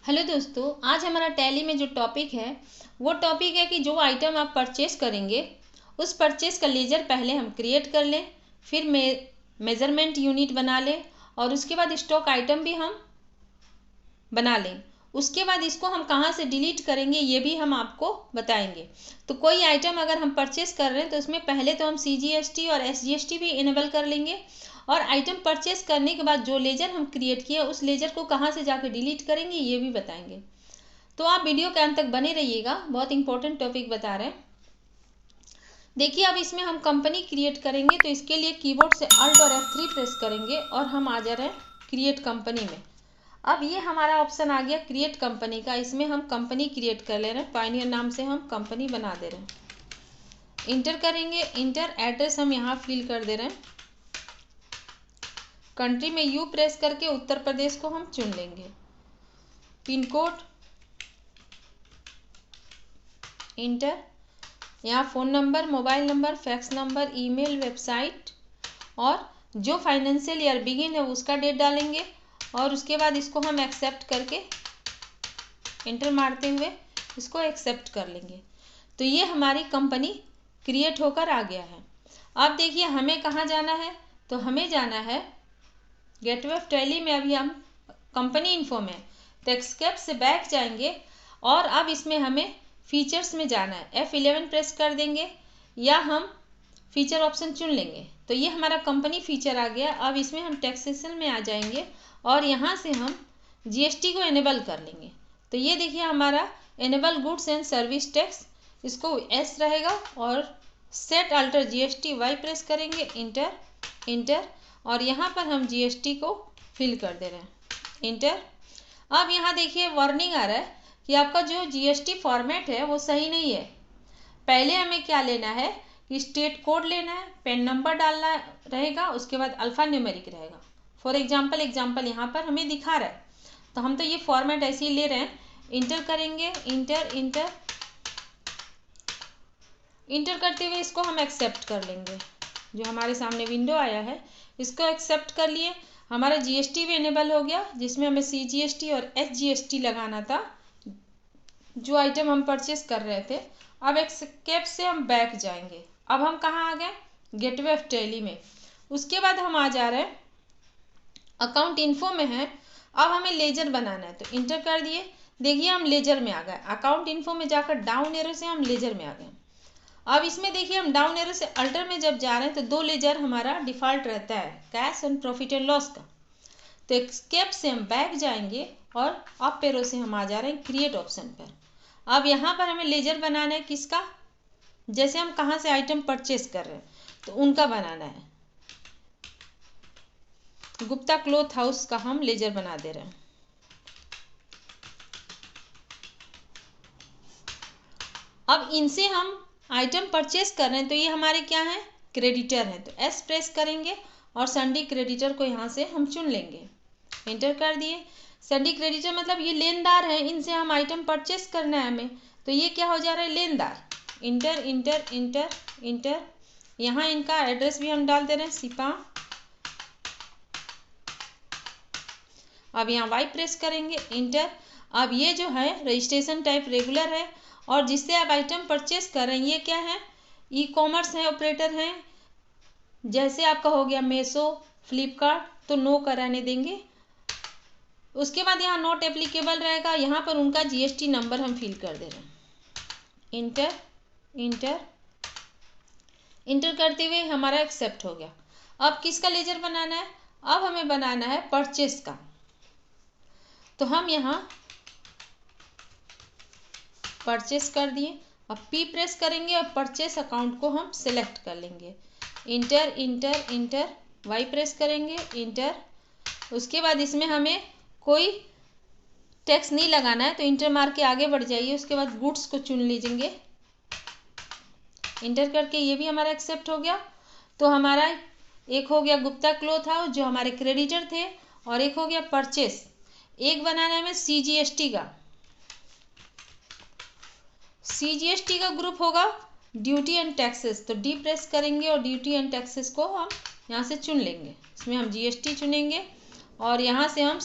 Hello दोस्तों, आज हमारा टैली में जो टॉपिक है वो टॉपिक है कि जो आइटम आप परचेस करेंगे उस परचेस का लेजर पहले हम क्रिएट कर लें, फिर मेज़रमेंट यूनिट बना लें और उसके बाद स्टॉक आइटम भी हम बना लें। उसके बाद इसको हम कहाँ से डिलीट करेंगे ये भी हम आपको बताएंगे। तो कोई आइटम अगर हम परचेस कर रहे हैं तो उसमें पहले तो हम CGST और SGST भी इनेबल कर लेंगे और आइटम परचेस करने के बाद जो लेजर हम क्रिएट किए उस लेजर को कहाँ से जाकर डिलीट करेंगे ये भी बताएंगे। तो आप वीडियो के अंत तक बने रहिएगा, बहुत इंपॉर्टेंट टॉपिक बता रहे हैं। देखिए, अब इसमें हम कंपनी क्रिएट करेंगे तो इसके लिए कीबोर्ड से Alt और F3 प्रेस करेंगे और हम आ जा रहे हैं क्रिएट कंपनी में। अब ये हमारा ऑप्शन आ गया क्रिएट कंपनी का। इसमें हम कंपनी क्रिएट कर ले रहे हैं, पायनियर नाम से हम कंपनी बना दे रहे हैं। इंटर करेंगे, इंटर एड्रेस हम यहाँ फिल कर दे रहे हैं। कंट्री में U प्रेस करके उत्तर प्रदेश को हम चुन लेंगे। पिन कोड इंटर, यहाँ phone number, mobile number, fax number, email, website और जो फाइनेंशियल ईयर बिगिन है उसका डेट डालेंगे और उसके बाद इसको हम एक्सेप्ट करके इंटर मारते हुए इसको एक्सेप्ट कर लेंगे। तो ये हमारी कंपनी क्रिएट होकर आ गया है। अब देखिए हमें कहाँ जाना है, तो हमें जाना है गेटवे ऑफ टैली में। अभी हम कंपनी इन्फो में, तो एस्केप से बैक जाएंगे और अब इसमें हमें फीचर्स में जाना है। F11 प्रेस कर देंगे या हम फीचर ऑप्शन चुन लेंगे। तो ये हमारा कंपनी फीचर आ गया। अब इसमें हम टैक्सेशन में आ जाएंगे और यहाँ से हम GST को इनेबल कर लेंगे। तो ये देखिए हमारा enable goods and service tax, इसको S रहेगा और set alter GST Y press करेंगे, इंटर इंटर और यहाँ पर हम GST को फिल कर दे रहे हैं, इंटर। अब यहाँ देखिए वार्निंग आ रहा है कि आपका जो GST फॉर्मेट है वो सही नहीं है। पहले हमें क्या लेना है कि स्टेट कोड लेना है, पेन नंबर डालना रहेगा, उसके बाद अल्फ़ा न्यूमेरिक रहेगा। फॉर एग्जाम्पल यहाँ पर हमें दिखा रहा है तो हम तो ये फॉर्मेट ऐसे ही ले रहे हैं। इंटर करेंगे, इंटर इंटर इंटर करते हुए इसको हम एक्सेप्ट कर लेंगे। जो हमारे सामने विंडो आया है इसको एक्सेप्ट कर लिए। हमारा GST भी इनेबल हो गया जिसमें हमें CGST और SGST लगाना था जो आइटम हम परचेस कर रहे थे। अब एस्केप से हम बैक जाएंगे। अब हम कहाँ आ गए, गेटवे ऑफ टैली में। उसके बाद हम आ जा रहे हैं अकाउंट इन्फो में है। अब हमें लेजर बनाना है तो इंटर कर दिए। देखिए हम लेजर में आ गए। अकाउंट इन्फो में जाकर डाउन एरो से हम लेजर में आ गए। अब इसमें देखिए हम डाउन एरो से अल्टर में जब जा रहे हैं तो दो लेजर हमारा डिफ़ॉल्ट रहता है, cash and profit and loss का। तो एस्केप से हम बैक जाएंगे और अप एरो से हम आ जा रहे हैं क्रिएट ऑप्शन पर। अब यहाँ पर हमें लेजर बनाना है किसका, जैसे हम कहाँ से आइटम परचेस कर रहे हैं तो उनका बनाना है। गुप्ता क्लॉथ हाउस का हम लेजर बना दे रहे हैं। अब इनसे हम आइटम परचेस कर रहे हैं तो ये हमारे क्या हैं, क्रेडिटर हैं। तो S प्रेस करेंगे और संडी क्रेडिटर को यहाँ से हम चुन लेंगे, इंटर कर दिए। संडी क्रेडिटर मतलब ये लेनदार हैं, इनसे हम आइटम परचेस करना है हमें, तो ये क्या हो जा रहा है, लेनदार। इंटर इंटर इंटर इंटर, यहाँ इनका एड्रेस भी हम डाल दे रहे हैं, सिपा। अब यहाँ Y प्रेस करेंगे, इंटर। अब ये जो है रजिस्ट्रेशन टाइप रेगुलर है और जिससे आप आइटम परचेस कर रहे हैं ये क्या है, ई-कॉमर्स है, ऑपरेटर हैं। जैसे आपका हो गया मीशो, फ्लिपकार्ट, तो नो कराने देंगे। उसके बाद यहाँ नॉट एप्लीकेबल रहेगा, यहाँ पर उनका GST नंबर हम फिल कर दे रहे हैं, इंटर इंटर इंटर करते हुए हमारा एक्सेप्ट हो गया। अब किसका लेजर बनाना है, अब हमें बनाना है परचेस का। तो हम यहाँ परचेस कर दिए। अब P प्रेस करेंगे और परचेस अकाउंट को हम सिलेक्ट कर लेंगे, inter enter inter, Y press करेंगे, इंटर। उसके बाद इसमें हमें कोई टैक्स नहीं लगाना है तो इंटर मार के आगे बढ़ जाइए। उसके बाद गुड्स को चुन लीजिए, इंटर करके ये भी हमारा एक्सेप्ट हो गया। तो हमारा एक हो गया गुप्ता क्लॉथ हाउस जो हमारे क्रेडिटर थे और एक हो गया परचेस। एक बनाना है हमें CGST का। CGST का ग्रुप होगा ड्यूटी एंड टैक्सेस, तो D प्रेस करेंगे और ड्यूटी एंड टैक्सेस को हम यहाँ से चुन लेंगे। इसमें हम GST चुनेंगे और यहाँ से हम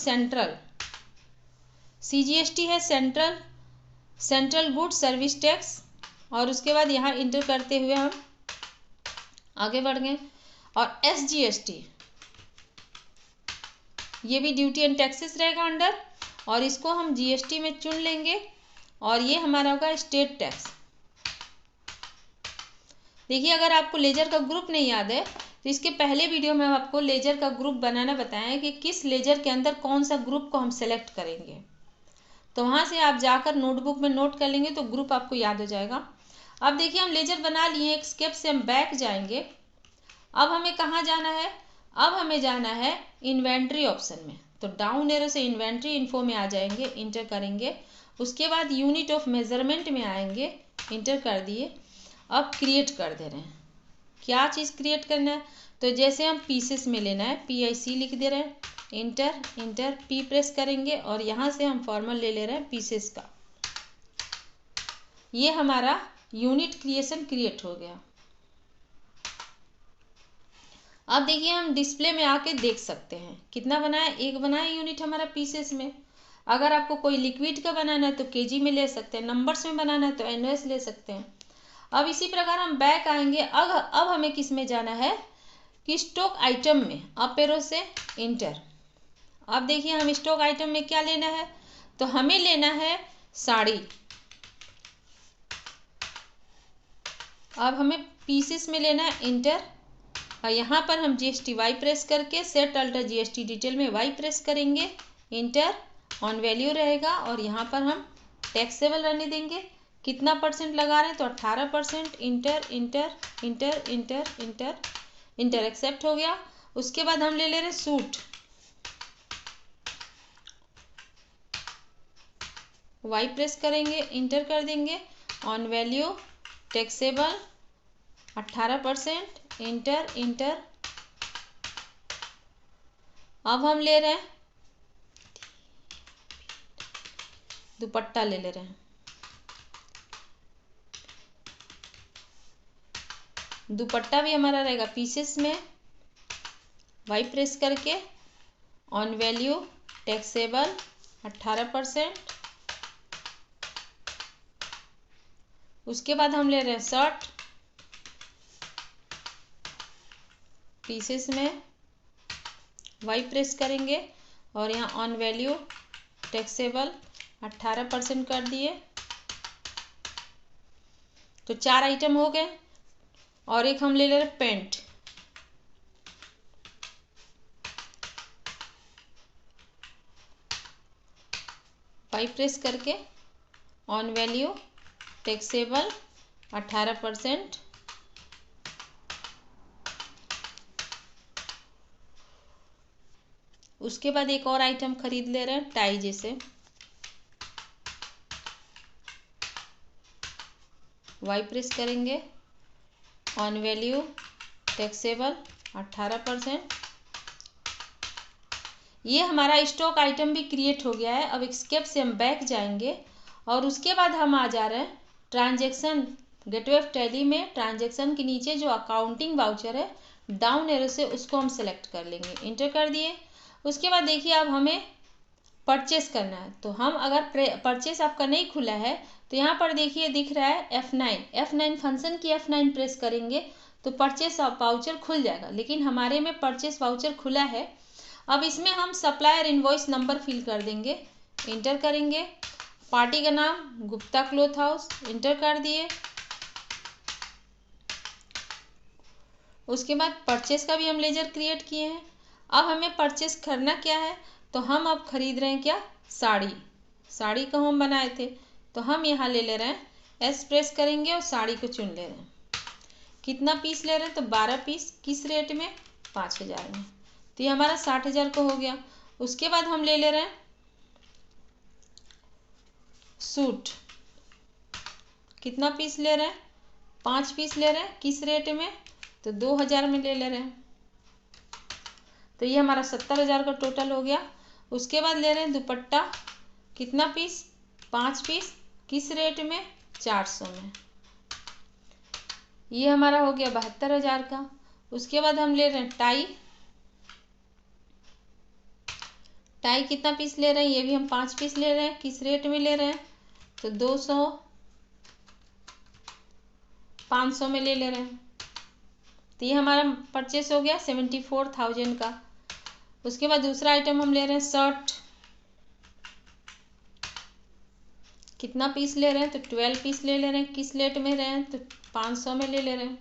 CGST है सेंट्रल गुड्स सर्विस टैक्स, और उसके बाद यहाँ इंटर करते हुए हम आगे बढ़ गए। और SGST ये भी ड्यूटी एंड टैक्सेस रहेगा अंडर, और इसको हम GST में चुन लेंगे, और ये हमारा होगा स्टेट टैक्स। देखिए, अगर आपको लेजर का ग्रुप नहीं याद है तो इसके पहले वीडियो में हम आपको लेजर का ग्रुप बनाना बताया है कि किस लेजर के अंदर कौन सा ग्रुप को हम सेलेक्ट करेंगे। तो वहाँ से आप जाकर नोटबुक में नोट कर लेंगे तो ग्रुप आपको याद हो जाएगा। अब देखिए, हम लेजर बना लिए, एक स्टेप से हम बैक जाएंगे। अब हमें कहाँ जाना है? अब हमें जाना है इन्वेंट्री ऑप्शन में। तो डाउन एरो से इन्वेंट्री इन्फो में आ जाएंगे, इंटर करेंगे। उसके बाद यूनिट ऑफ मेजरमेंट में आएंगे, इंटर कर दिए। अब क्रिएट कर दे रहे हैं। क्या चीज़ क्रिएट करना है? तो जैसे हम पीसेस में लेना है, PIC लिख दे रहे हैं, इंटर इंटर, P प्रेस करेंगे और यहाँ से हम फॉर्मल ले रहे हैं पीसेस का। ये हमारा यूनिट क्रिएशन क्रिएट हो गया। अब देखिए, हम डिस्प्ले में आके देख सकते हैं कितना बनाया, एक बनाया यूनिट हमारा पीसेस में। अगर आपको कोई लिक्विड का बनाना है तो KG में ले सकते हैं, नंबर्स में बनाना है तो NOS ले सकते हैं। अब इसी प्रकार हम बैक आएंगे। अब हमें किस में जाना है कि स्टॉक आइटम में, अप एरो से इंटर। अब देखिए, हम स्टॉक आइटम में क्या लेना है? तो हमें लेना है साड़ी। अब हमें पीसेस में लेना है, इंटर। और यहाँ पर हम GST Y प्रेस करके सेट अल्टर GST डिटेल में Y प्रेस करेंगे, इंटर। ऑन वैल्यू रहेगा और यहाँ पर हम टैक्सेबल रहने देंगे। कितना % लगा रहे हैं? तो 18%, enter enter enter enter enter enter, accept हो गया। उसके बाद हम ले रहे हैं सूट, Y प्रेस करेंगे, इंटर कर देंगे। On value taxable 18%, enter enter. अब हम ले रहे हैं दुपट्टा, ले रहे हैं दुपट्टा भी हमारा रहेगा पीसेस में, Y प्रेस करके ऑन वैल्यू टैक्सेबल 18%। उसके बाद हम ले रहे हैं शर्ट, पीसेस में, Y प्रेस करेंगे और यहाँ ऑन वैल्यू टैक्सेबल 18% कर दिए। तो 4 आइटम हो गए। और एक हम ले रहे हैं पेंट, Y प्रेस करके ऑन वैल्यू टैक्सेबल 18%। उसके बाद एक और आइटम खरीद ले रहे हैं टाई जैसे, Y प्रेस करेंगे, ऑन वैल्यू टैक्सेबल 18%। ये हमारा स्टॉक आइटम भी क्रिएट हो गया है। अब एक स्टेप से हम बैक जाएंगे और उसके बाद हम आ जा रहे हैं ट्रांजैक्शन गेटवे ऑफ टैली में। ट्रांजैक्शन के नीचे जो अकाउंटिंग वाउचर है, डाउन एरो से उसको हम सेलेक्ट कर लेंगे, इंटर कर दिए। उसके बाद देखिए, अब हमें परचेस करना है। तो हम अगर परचेस आपका नहीं खुला है तो यहाँ पर देखिए दिख रहा है F9 फंक्शन की F9 प्रेस करेंगे तो परचेस वाउचर खुल जाएगा, लेकिन हमारे में परचेस वाउचर खुला है। अब इसमें हम सप्लायर इनवॉइस नंबर फिल कर देंगे, इंटर करेंगे। पार्टी का नाम गुप्ता क्लॉथ हाउस, इंटर कर दिए। उसके बाद परचेस का भी हम लेजर क्रिएट किए हैं। अब हमें परचेस करना क्या है? तो हम अब खरीद रहे हैं क्या? साड़ी को हम बनाए थे तो हम यहाँ ले रहे हैं S प्रेस करेंगे और साड़ी को चुन ले रहे हैं। कितना पीस ले रहे हैं? तो 12 पीस। किस रेट में? 5000 में। तो ये हमारा 60,000 को हो गया। उसके बाद हम ले रहे हैं सूट, कितना पीस ले रहे हैं? 5 पीस ले रहे हैं। किस रेट में? तो 2000 में ले रहे हैं। तो ये हमारा 70,000 का टोटल हो गया। उसके बाद ले रहे हैं दुपट्टा, कितना पीस? 5 पीस। किस रेट में? 400 में। ये हमारा हो गया 72,000 का। उसके बाद हम ले रहे हैं टाई कितना पीस ले रहे हैं, ये भी हम 5 पीस ले रहे हैं। किस रेट में ले रहे हैं, तो 200 500 में ले रहे हैं। तो ये हमारा परचेस हो गया 74,000 का। उसके बाद दूसरा आइटम हम ले रहे हैं शर्ट। कितना पीस ले रहे हैं, तो 12 पीस ले रहे हैं। किस रेट में रहे हैं, तो 500 में ले रहे हैं।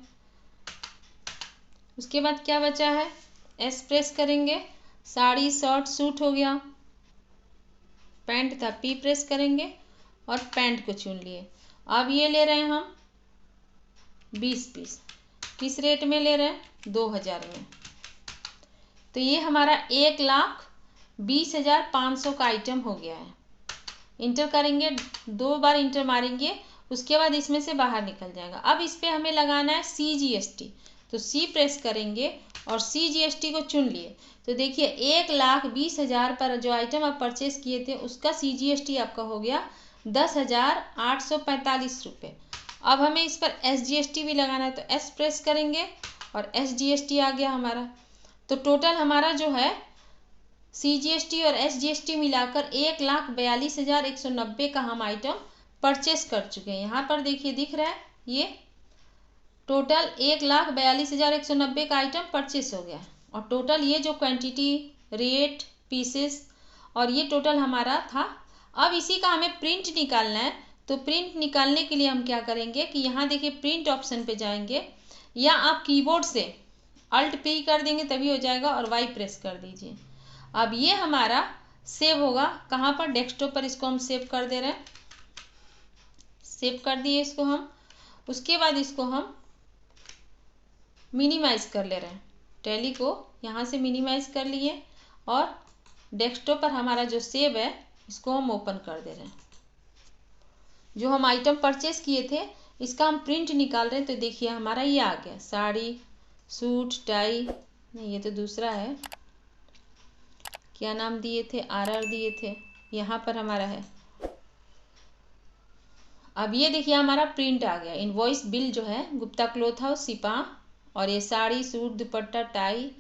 उसके बाद क्या बचा है, एस प्रेस करेंगे। साड़ी शर्ट सूट हो गया। पैंट था, पी प्रेस करेंगे और पैंट को चुन लिए। अब ये ले रहे हैं हम 20 पीस। किस रेट में ले रहे हैं, 2000 में। तो ये हमारा 1,20,500 का आइटम हो गया है। इंटर करेंगे, 2 बार इंटर मारेंगे, उसके बाद इसमें से बाहर निकल जाएगा। अब इस पर हमें लगाना है CGST। तो C प्रेस करेंगे और CGST को चुन लिए। तो देखिए 1,20,000 पर जो आइटम आप परचेस किए थे उसका CGST आपका हो गया 10,845 रुपये। अब हमें इस पर SGST भी लगाना है, तो S प्रेस करेंगे और SGST आ गया हमारा। तो टोटल हमारा जो है CGST और SGST मिलाकर 1,42,190 का हम आइटम परचेस कर चुके हैं। यहाँ पर देखिए दिख रहा है, ये टोटल 1,42,190 का आइटम परचेस हो गया। और टोटल ये जो क्वांटिटी, रेट, पीसेस और ये टोटल हमारा था। अब इसी का हमें प्रिंट निकालना है। तो प्रिंट निकालने के लिए हम क्या करेंगे कि यहाँ देखिए प्रिंट ऑप्शन पे जाएंगे, या आप कीबोर्ड से अल्ट पी कर देंगे तभी हो जाएगा, और वाई प्रेस कर दीजिए। अब ये हमारा सेव होगा कहाँ पर, डेस्कटॉप पर इसको हम सेव कर दे रहे हैं। सेव कर दिए इसको हम। उसके बाद इसको हम मिनिमाइज कर ले रहे हैं। टैली को यहाँ से मिनिमाइज कर लिए और डेस्कटॉप पर हमारा जो सेव है इसको हम ओपन कर दे रहे हैं। जो हम आइटम परचेस किए थे इसका हम प्रिंट निकाल रहे हैं। तो देखिए हमारा ये आ गया, साड़ी सूट टाई, नहीं ये तो दूसरा है, क्या नाम दिए थे, RR दिए थे, यहाँ पर हमारा है। अब ये देखिए हमारा प्रिंट आ गया। इनवॉइस बिल जो है गुप्ता क्लॉथ हाउस सिपा, और ये साड़ी सूट दुपट्टा टाई,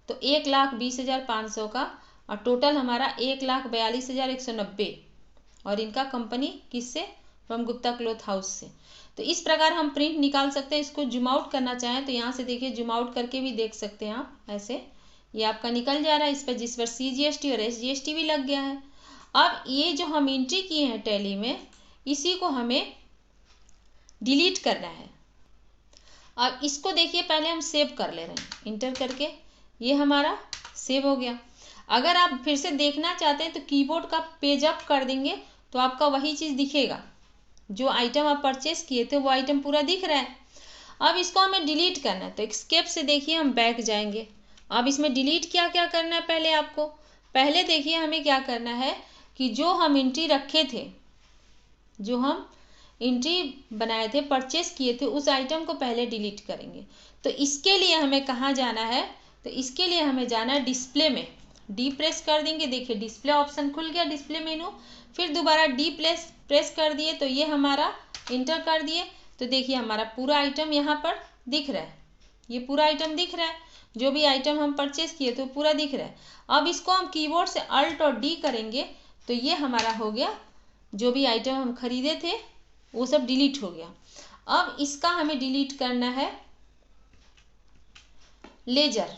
तो 1,20,500 का। और टोटल हमारा 1,42,190, और इनका कंपनी किससे, फ्रॉम गुप्ता क्लॉथ हाउस से। तो इस प्रकार हम प्रिंट निकाल सकते हैं। इसको जूम आउट करना चाहें तो यहाँ से देखिए जूम आउट करके भी देख सकते हैं आप। ऐसे ये आपका निकल जा रहा है इस पर, जिस पर CGST और SGST भी लग गया है। अब ये जो हम एंट्री किए हैं टैली में, इसी को हमें डिलीट करना है। अब इसको देखिए पहले हम सेव कर ले रहे हैं, इंटर करके ये हमारा सेव हो गया। अगर आप फिर से देखना चाहते हैं तो कीबोर्ड का पेज अप कर देंगे तो आपका वही चीज़ दिखेगा, जो आइटम आप परचेस किए थे वो आइटम पूरा दिख रहा है। अब इसको हमें डिलीट करना है, तो एस्केप से देखिए हम बैक जाएंगे। अब इसमें डिलीट क्या क्या करना है, पहले आपको पहले देखिए हमें क्या करना है कि जो हम एंट्री रखे थे, जो हम एंट्री बनाए थे, परचेस किए थे, उस आइटम को पहले डिलीट करेंगे। तो इसके लिए हमें कहाँ जाना है, तो इसके लिए हमें जाना है डिस्प्ले में। डी प्रेस कर देंगे, देखिए डिस्प्ले ऑप्शन खुल गया, डिस्प्ले मेनू। फिर दोबारा डी प्रेस कर दिए तो ये हमारा इंटर कर दिए। तो देखिए हमारा पूरा आइटम यहाँ पर दिख रहा है, ये पूरा आइटम दिख रहा है, जो भी आइटम हम परचेस किए तो पूरा दिख रहा है। अब इसको हम कीबोर्ड से अल्ट और डी करेंगे तो ये हमारा हो गया, जो भी आइटम हम खरीदे थे वो सब डिलीट हो गया। अब इसका हमें डिलीट करना है लेजर।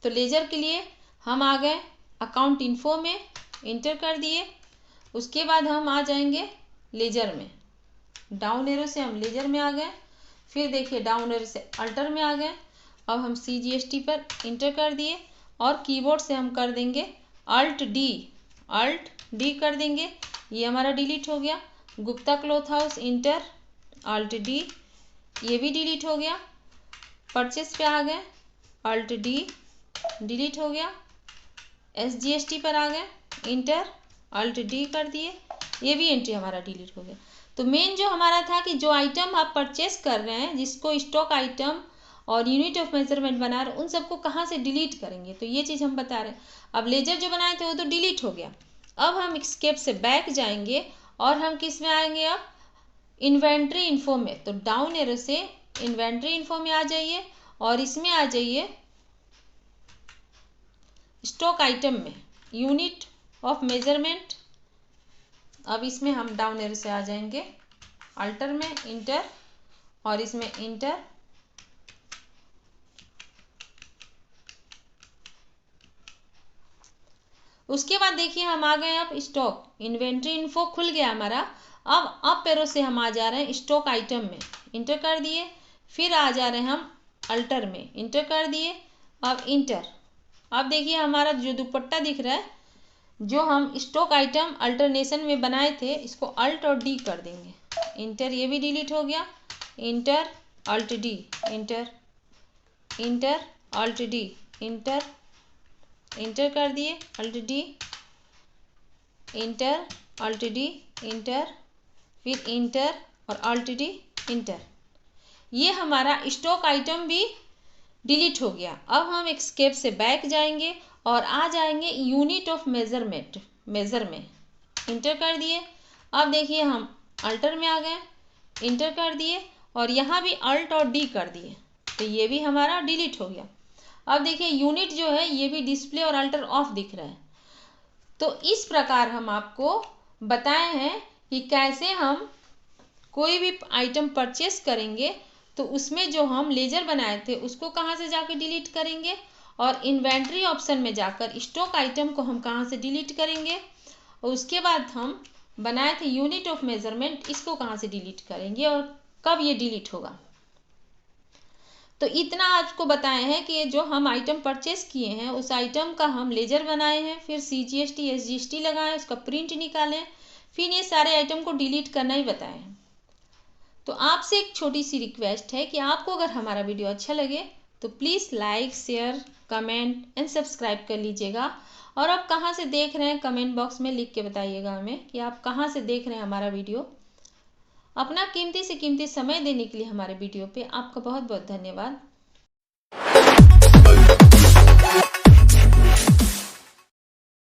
तो लेजर के लिए हम आ गए अकाउंट इन्फो में, इंटर कर दिए। उसके बाद हम आ जाएंगे लेजर में, डाउन एरो से हम लेजर में आ गए। फिर देखिए डाउन एरो से अल्टर में आ गए। अब हम CGST पर इंटर कर दिए और कीबोर्ड से हम कर देंगे अल्ट डी कर देंगे, ये हमारा डिलीट हो गया। Gupta cloth house enter alt D, ये भी डिलीट हो गया। परचेस पे आ गए अल्ट डी, डिलीट हो गया। SGST पर आ गए इंटर अल्ट डी कर दिए, ये भी एंट्री हमारा डिलीट हो गया। तो मेन जो हमारा था कि जो आइटम आप परचेस कर रहे हैं, जिसको स्टॉक आइटम और यूनिट ऑफ मेजरमेंट बना रहे हैं, उन सबको कहाँ से डिलीट करेंगे, तो ये चीज़ हम बता रहे हैं। अब लेजर जो बनाए थे वो तो डिलीट हो गया। अब हम एस्केप से बैक जाएंगे और हम किस में आएंगे, अब इन्वेंट्री इन्फो में। तो डाउन एरो से इन्वेंट्री इन्फो में आ जाइए और इसमें आ जाइए स्टॉक आइटम में, यूनिट ऑफ मेजरमेंट। अब इसमें हम डाउन एरो से आ जाएंगे, अल्टर में इंटर और इसमें इंटर। उसके बाद देखिए हम आ गए अब स्टॉक, इन्वेंट्री इन्फो खुल गया हमारा। अब अप एरो से हम आ जा रहे हैं स्टॉक आइटम में, इंटर कर दिए। फिर आ जा रहे हैं हम अल्टर में, इंटर कर दिए। अब इंटर। अब देखिए हमारा जो दुपट्टा दिख रहा है, जो हम स्टॉक आइटम अल्टरनेशन में बनाए थे, इसको अल्ट और डी कर देंगे, इंटर। ये भी डिलीट हो गया, enter alt D, enter enter alt D, enter enter कर दिए, alt D, enter alt D, enter, फिर इंटर और अल्ट डी, इंटर। ये हमारा स्टॉक आइटम भी डिलीट हो गया। अब हम एस्केप से बैक जाएंगे और आ जाएंगे यूनिट ऑफ मेजरमेंट, मेजर में, इंटर कर दिए। अब देखिए हम अल्टर में आ गए, इंटर कर दिए और यहाँ भी अल्ट और डी कर दिए, तो ये भी हमारा डिलीट हो गया। अब देखिए यूनिट जो है ये भी डिस्प्ले और अल्टर ऑफ दिख रहा है। तो इस प्रकार हम आपको बताए हैं कि कैसे हम कोई भी आइटम परचेस करेंगे तो उसमें जो हम लेजर बनाए थे उसको कहाँ से जाकर डिलीट करेंगे, और इन्वेंट्री ऑप्शन में जाकर स्टॉक आइटम को हम कहाँ से डिलीट करेंगे, और उसके बाद हम बनाए थे यूनिट ऑफ मेजरमेंट, इसको कहाँ से डिलीट करेंगे और कब ये डिलीट होगा। तो इतना आपको बताए हैं कि जो हम आइटम परचेस किए हैं उस आइटम का हम लेजर बनाए हैं, फिर CGST SGST लगाएं, उसका प्रिंट निकालें, फिर ये सारे आइटम को डिलीट करना ही बताए हैं। तो आपसे एक छोटी सी रिक्वेस्ट है कि आपको अगर हमारा वीडियो अच्छा लगे तो please like, share, comment and subscribe कर लीजिएगा। और आप कहाँ से देख रहे हैं कमेंट बॉक्स में लिख के बताइएगा हमें कि आप कहाँ से देख रहे हैं हमारा वीडियो। अपना कीमती से कीमती समय देने के लिए हमारे वीडियो पे आपका बहुत बहुत धन्यवाद।